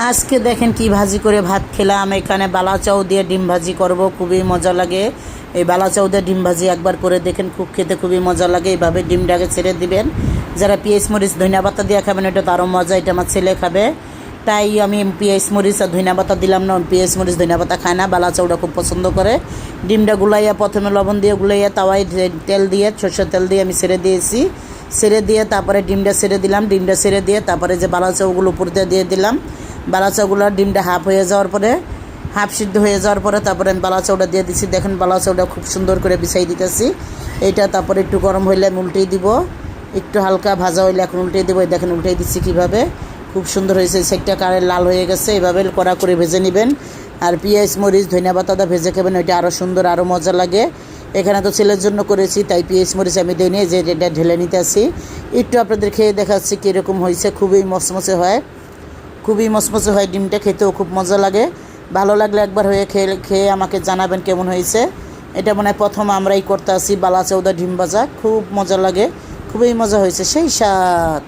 আজকে দেখেন কি ভাজি করে ভাত খেলাম। এখানে বালা চাউ দিয়ে ডিম ভাজি করব, খুবই মজা লাগে। এই বালা চাউ দিয়ে ডিম ভাজি একবার করে দেখেন, খুব খেতে খুবই মজা লাগে। এইভাবে ডিমটাকে ছেড়ে দিবেন। যারা পেঁয়াজ মরিচ ধনিয়া পাতা দিয়ে খাবেন এটা তো আরও মজা, এটা আমার ছেলে খাবে। তাই আমি পেঁয়াজ মরিচ আর ধনিয়া পাতা দিলাম না, পেঁয়াজ মরিচ ধনিয়া পাতা খায় না, বালা চাউটা খুব পছন্দ করে। ডিমটা গুলাইয়া প্রথমে লবণ দিয়ে গুলাইয়া তাওয়ায় তেল দিয়ে সরষের তেল দিয়ে আমি ছেড়ে দিয়েছি। ছেড়ে দিয়ে তারপরে ডিমটা ছেড়ে দিলাম। ডিমটা ছেড়ে দিয়ে তারপরে যে বালা চাউগুলো উপর দিয়ে দিলাম। বালা চাউগুলোর ডিমটা হাফ হয়ে যাওয়ার পরে, হাফ সিদ্ধ হয়ে যাওয়ার পরে তারপরে আমি বালা চাউটা দিয়ে দিচ্ছি। দেখেন বালা চাউটা খুব সুন্দর করে বিছাই দিতেছি। এইটা তারপরে একটু গরম হইলে আমি উল্টেই দিব, একটু হালকা ভাজা হইলে এখন উল্টেই দেবো। দেখেন উল্টেই দিচ্ছি কীভাবে, খুব সুন্দর হয়েছে। সেকটা কারে লাল হয়ে গেছে, এইভাবে কড়া করে ভেজে নেবেন। আর পেঁয়াজ মরিচ ধনিয়া পাতাটা ভেজে খাবেন, ওইটা আরও সুন্দর, আরও মজা লাগে। এখানে তো ছেলের জন্য করেছি, তাই পেঁয়াজ মরিচ আমি দিই নিয়ে যে এটা ঢেলে নিতে আসি। একটু আপনাদের খেয়ে দেখাচ্ছি কীরকম হয়েছে। খুবই মচমচে হয়, খুবই মচমচে হয় ডিমটা, খেতেও খুব মজা লাগে। ভালো লাগলে একবার খেয়ে আমাকে জানাবেন কেমন হয়েছে। এটা মনে হয় প্রথম আমরাই করতে আসি বালা চাউদা ডিম ভাজা, খুব মজা লাগে, খুবই মজা হয়েছে, সেই স্বাদ।